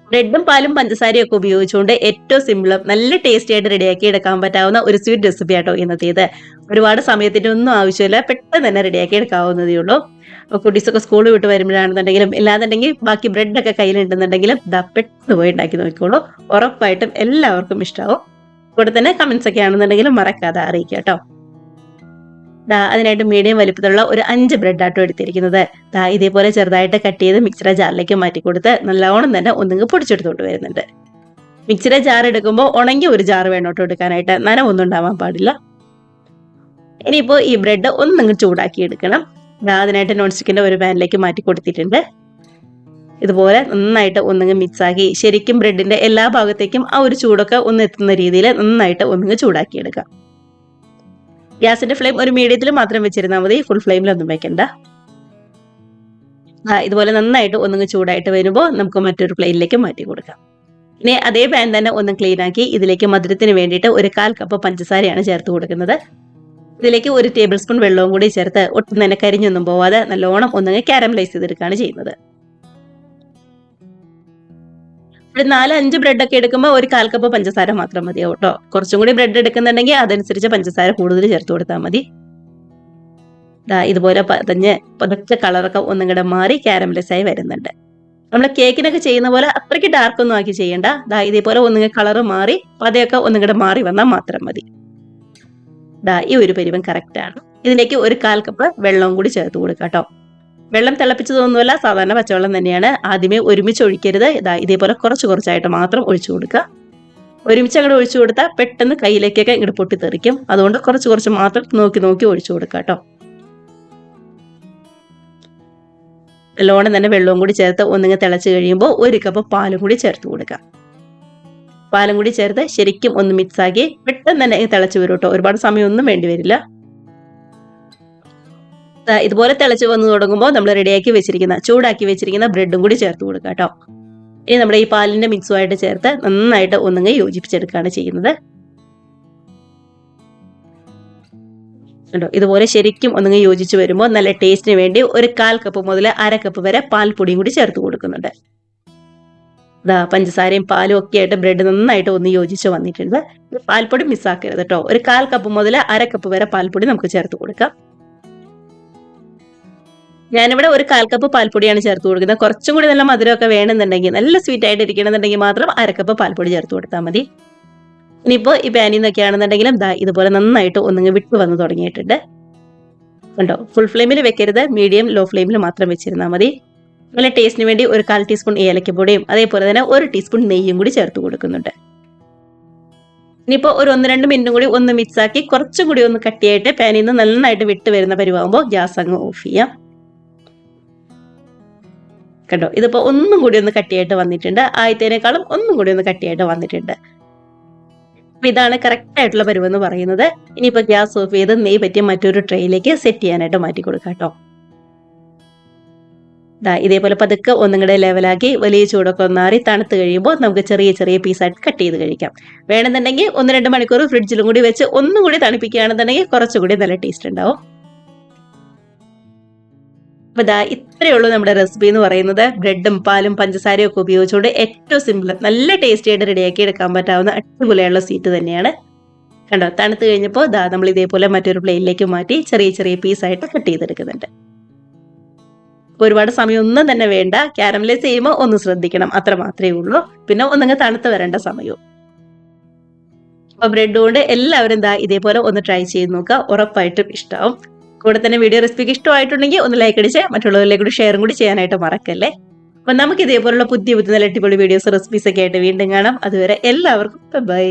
ബ്രെഡും പാലും പഞ്ചസാരയും ഒക്കെ ഉപയോഗിച്ചുകൊണ്ട് ഏറ്റവും സിമ്പിളും നല്ല ടേസ്റ്റി ആയിട്ട് റെഡിയാക്കി എടുക്കാൻ പറ്റാവുന്ന ഒരു സ്വീറ്റ് റെസിപ്പി ആട്ടോ ഇന്നത്തേത്. ഒരുപാട് സമയത്തിന്റെ ഒന്നും ആവശ്യമില്ല, പെട്ടെന്ന് തന്നെ റെഡിയാക്കി എടുക്കാവുന്നതേ ഉള്ളൂ. കുട്ടീസൊക്കെ സ്കൂൾ വിട്ട് വരുമ്പോഴാണെന്നുണ്ടെങ്കിലും ഇല്ലാന്നുണ്ടെങ്കിൽ ബാക്കി ബ്രെഡൊക്കെ കയ്യിലുണ്ടെന്നുണ്ടെങ്കിലും ദാ പെട്ടെന്ന് പോയി ഉണ്ടാക്കി നോക്കിക്കോളൂ. ഉറപ്പായിട്ടും എല്ലാവർക്കും ഇഷ്ടാവും. കൂടെ തന്നെ കമന്റ്സ് ഒക്കെ ആണെന്നുണ്ടെങ്കിലും മറക്കാതെ അറിയിക്കുക കേട്ടോ. അതിനായിട്ട് മീഡിയം വലിപ്പത്തിലുള്ള ഒരു 5 ബ്രെഡ് ആട്ടോ എടുത്തിരിക്കുന്നത്. ഇതേപോലെ ചെറുതായിട്ട് കട്ട് ചെയ്ത് മിക്സിയുടെ ജാറിലേക്ക് മാറ്റി കൊടുത്ത് നല്ലോണം തന്നെ ഒന്നുങ്ങ് പൊടിച്ചെടുത്തോണ്ട് വരുന്നുണ്ട്. മിക്സിയുടെ ജാർ എടുക്കുമ്പോൾ ഉണങ്ങിയ ഒരു ജാർ വേണം കേട്ടോ എടുക്കാനായിട്ട്, നനവൊന്നും ഉണ്ടാവാൻ പാടില്ല. ഇനിയിപ്പോൾ ഈ ബ്രെഡ് ഒന്നങ്ങ് ചൂടാക്കി എടുക്കണം. അതിനായിട്ട് നോൺ സ്റ്റിക്കിന്റെ ഒരു പാനിലേക്ക് മാറ്റി കൊടുത്തിട്ടുണ്ട്. ഇതുപോലെ നന്നായിട്ട് ഒന്നുങ്ങ് മിക്സ് ആക്കി ശരിക്കും ബ്രെഡിന്റെ എല്ലാ ഭാഗത്തേക്കും ആ ഒരു ചൂടൊക്കെ ഒന്ന് എത്തുന്ന രീതിയിൽ നന്നായിട്ട് ഒന്നുങ്ങ് ചൂടാക്കി എടുക്കാം. ഗ്യാസിന്റെ ഫ്ലെയിം ഒരു മീഡിയത്തിൽ മാത്രം വെച്ചിരുന്നാൽ മതി, ഫുൾ ഫ്ലെയിമിലൊന്നും വെക്കണ്ട. ഇതുപോലെ നന്നായിട്ട് ഒന്നുങ്ങ് ചൂടായിട്ട് വരുമ്പോൾ നമുക്ക് മറ്റൊരു പ്ലേറ്റിലേക്ക് മാറ്റി കൊടുക്കാം. ഇനി അതേ പാൻ തന്നെ ഒന്ന് ക്ലീൻ ആക്കി ഇതിലേക്ക് മധുരത്തിന് വേണ്ടിയിട്ട് ഒരു 1/4 കപ്പ് പഞ്ചസാരയാണ് ചേർത്ത് കൊടുക്കുന്നത്. ഇതിലേക്ക് 1 ടേബിൾ സ്പൂൺ വെള്ളവും കൂടി ചേർത്ത് ഒട്ടും തന്നെ കരിഞ്ഞൊന്നും പോവാതെ നല്ലോണം ഒന്നുങ്ങ് കാരമലൈസ് ചെയ്തെടുക്കുകയാണ് ചെയ്യുന്നത്. ഒരു 4-5 ബ്രെഡ് ഒക്കെ എടുക്കുമ്പോൾ ഒരു 1/4 കപ്പ് പഞ്ചസാര മാത്രം മതിയാവും കേട്ടോ. കുറച്ചും കൂടി ബ്രെഡ് എടുക്കുന്നുണ്ടെങ്കിൽ അതനുസരിച്ച് പഞ്ചസാര കൂടുതൽ ചേർത്ത് കൊടുത്താൽ മതി. ഇതുപോലെ പതുക്കെ കളറൊക്കെ ഒന്നും കൂടെ മാറി കാരമലൈസ് ആയി വരുന്നുണ്ട്. നമ്മൾ കേക്കിനൊക്കെ ചെയ്യുന്ന പോലെ അത്രയ്ക്ക് ഡാർക്ക് ഒന്നും ആക്കി ചെയ്യണ്ട. ഇതേപോലെ ഒന്നുങ്ങ കളറ് മാറി പതയൊക്കെ ഒന്നും കൂടെ മാറി വന്നാൽ മാത്രം മതി. ഈ ഒരു പരിവം കറക്റ്റ് ആണ്. ഇതിലേക്ക് ഒരു 1/4 കപ്പ് വെള്ളവും കൂടി ചേർത്ത് കൊടുക്കാം കേട്ടോ. വെള്ളം തിളപ്പിച്ചതൊന്നുമല്ല, സാധാരണ പച്ചവെള്ളം തന്നെയാണ്. ആദ്യമേ ഒരുമിച്ച് ഒഴിക്കരുത്. ഇതേപോലെ കുറച്ച് കുറച്ചായിട്ട് മാത്രം ഒഴിച്ചു കൊടുക്കുക. ഒരുമിച്ച് അങ്ങോട്ട് ഒഴിച്ചു കൊടുത്താൽ പെട്ടെന്ന് കയ്യിലേക്കൊക്കെ ഇങ്ങോട്ട് പൊട്ടിത്തെറിക്കും. അതുകൊണ്ട് കുറച്ച് കുറച്ച് മാത്രം നോക്കി നോക്കി ഒഴിച്ചു കൊടുക്കുക കേട്ടോ. നല്ലോണം തന്നെ വെള്ളവും കൂടി ചേർത്ത് ഒന്നിങ്ങ് തിളച്ച് കഴിയുമ്പോൾ 1 കപ്പ് പാലും കൂടി ചേർത്ത് കൊടുക്കാം. പാലും കൂടി ചേർത്ത് ശരിക്കും ഒന്ന് മിക്സ് ആക്കി പെട്ടെന്ന് തന്നെ തിളച്ച് വരും കേട്ടോ. ഒരുപാട് സമയമൊന്നും വേണ്ടി വരില്ല. ഇതുപോലെ തിളച്ച് വന്നു തുടങ്ങുമ്പോൾ നമ്മൾ റെഡിയാക്കി വെച്ചിരിക്കുന്ന ചൂടാക്കി വെച്ചിരിക്കുന്ന ബ്രെഡും കൂടി ചേർത്ത് കൊടുക്കുക കേട്ടോ. ഇനി നമ്മുടെ ഈ പാലിന്റെ മിക്സുമായിട്ട് ചേർത്ത് നന്നായിട്ട് ഒന്നുങ്ങ് യോജിപ്പിച്ചെടുക്കുകയാണ് ചെയ്യുന്നത്. ഇതുപോലെ ശരിക്കും ഒന്നുങ്ങ് യോജിച്ച് വരുമ്പോൾ നല്ല ടേസ്റ്റിന് വേണ്ടി ഒരു 1/4 കപ്പ് മുതൽ 1/2 കപ്പ് വരെ പാൽപ്പൊടിയും കൂടി ചേർത്ത് കൊടുക്കുന്നുണ്ട്. പഞ്ചസാരയും പാലും ഒക്കെ ആയിട്ട് ബ്രെഡ് നന്നായിട്ട് ഒന്ന് യോജിച്ച് വന്നിട്ടുണ്ട്. പാൽപ്പൊടി മിസ്സാക്കരുത് കേട്ടോ. ഒരു 1/4 കപ്പ് മുതൽ 1/2 കപ്പ് വരെ പാൽപ്പൊടി നമുക്ക് ചേർത്ത് കൊടുക്കാം. ഞാനിവിടെ ഒരു 1/4 കപ്പ് പാൽപ്പൊടിയാണ് ചേർത്ത് കൊടുക്കുന്നത്. കുറച്ചും കൂടി നല്ല മധുരമൊക്കെ വേണമെന്നുണ്ടെങ്കിൽ, നല്ല സ്വീറ്റ് ആയിട്ട് ഇരിക്കണമെന്നുണ്ടെങ്കിൽ മാത്രം 1/2 കപ്പ് പാൽപ്പൊടി ചേർത്ത് കൊടുത്താൽ മതി. ഇനിയിപ്പോൾ ഈ പാനിൽ നിന്നൊക്കെ ആണെന്നുണ്ടെങ്കിലും ഇതുപോലെ നന്നായിട്ട് ഒന്നുങ്ങ് വിട്ട് വന്ന് തുടങ്ങിയിട്ടുണ്ട്. കണ്ടോ, ഫുൾ ഫ്ലെയിമിൽ വെക്കരുത്, മീഡിയം ലോ ഫ്ലെയിമിൽ മാത്രം വെച്ചിരുന്നാൽ മതി. നല്ല ടേസ്റ്റിന് വേണ്ടി ഒരു 1/4 ടീസ്പൂൺ ഏലക്കപ്പൊടിയും അതേപോലെ തന്നെ 1 ടീസ്പൂൺ നെയ്യും കൂടി ചേർത്ത് കൊടുക്കുന്നുണ്ട്. ഇനിയിപ്പോൾ ഒരു 1-2 മിനിറ്റും കൂടി ഒന്ന് മിക്സ് ആക്കി കുറച്ചും കൂടി ഒന്ന് കട്ടിയായിട്ട് പാനിൽ നിന്ന് നന്നായിട്ട് വിട്ട് വരുന്ന പരിവാകുമ്പോൾ ഗ്യാസ് അങ്ങ് ഓഫ് ചെയ്യാം. കണ്ടോ, ഇതിപ്പോൾ ഒന്നും കൂടി ഒന്ന് കട്ടിയായിട്ട് വന്നിട്ടുണ്ട്. ആദ്യത്തേനേക്കാളും ഒന്നും കൂടി ഒന്ന് കട്ടിയായിട്ട് വന്നിട്ടുണ്ട്. അപ്പൊ ഇതാണ് കറക്റ്റ് ആയിട്ടുള്ള പരുവെന്ന് പറയുന്നത്. ഇനിയിപ്പോൾ ഗ്യാസ് ഓഫ് ചെയ്ത് നെയ്യ് പറ്റിയ മറ്റൊരു ട്രേയിലേക്ക് സെറ്റ് ചെയ്യാനായിട്ട് മാറ്റി കൊടുക്കാം കേട്ടോ. ഇതേപോലെ പതുക്കെ ഒന്നും കൂടെ ലെവലാക്കി വലിയ ചൂടൊക്കെ ഒന്നാറി തണുത്ത് കഴിയുമ്പോൾ നമുക്ക് ചെറിയ ചെറിയ പീസായിട്ട് കട്ട് ചെയ്ത് കഴിക്കാം. വേണമെന്നുണ്ടെങ്കിൽ 1-2 മണിക്കൂർ ഫ്രിഡ്ജിലും കൂടി വെച്ച് ഒന്നും കൂടി തണുപ്പിക്കുകയാണെന്നുണ്ടെങ്കിൽ കുറച്ചുകൂടി നല്ല ടേസ്റ്റ് ഉണ്ടാവും. അപ്പൊ ഇത്രയേ ഉള്ളൂ നമ്മുടെ റെസിപ്പി എന്ന് പറയുന്നത്. ബ്രെഡും പാലും പഞ്ചസാരയും ഒക്കെ ഉപയോഗിച്ചുകൊണ്ട് ഏറ്റവും സിമ്പിൾ നല്ല ടേസ്റ്റി ആയിട്ട് റെഡിയാക്കി എടുക്കാൻ പറ്റാവുന്ന അടിപൊളിയുള്ള സ്വീറ്റ് തന്നെയാണ്. കണ്ടോ, തണുത്ത് കഴിഞ്ഞപ്പോൾ നമ്മൾ ഇതേപോലെ മറ്റൊരു പ്ലേറ്റിലേക്ക് മാറ്റി ചെറിയ ചെറിയ പീസായിട്ട് കട്ട് ചെയ്തെടുക്കുന്നുണ്ട്. ഒരുപാട് സമയമൊന്നും തന്നെ വേണ്ട. കാരമലൈസ് ചെയ്യുമ്പോൾ ഒന്ന് ശ്രദ്ധിക്കണം, അത്ര മാത്രമേ ഉള്ളൂ. പിന്നെ ഒന്നങ്ങ് തണുത്ത് വരേണ്ട സമയവും. അപ്പൊ ബ്രെഡ് കൊണ്ട് എല്ലാവരും ഇതേപോലെ ഒന്ന് ട്രൈ ചെയ്ത് നോക്കുക, ഉറപ്പായിട്ടും ഇഷ്ടമാവും. കൂടെ തന്നെ വീഡിയോ റെസിപ്പിക്ക് ഇഷ്ടമായിട്ടുണ്ടെങ്കിൽ ഒന്ന് ലൈക്ക് അടിച്ച് മറ്റുള്ളവരിലേക്ക് കൂടി ഷെയറും കൂടി ചെയ്യാനായിട്ട് മറക്കല്ലേ. അപ്പൊ നമുക്ക് ഇതേപോലുള്ള പുതിയ നല്ല അടിപൊളി വീഡിയോസ് റെസിപ്പീസ് ഒക്കെ ആയിട്ട് വീണ്ടും കാണാം. അതുവരെ എല്ലാവർക്കും ബൈ.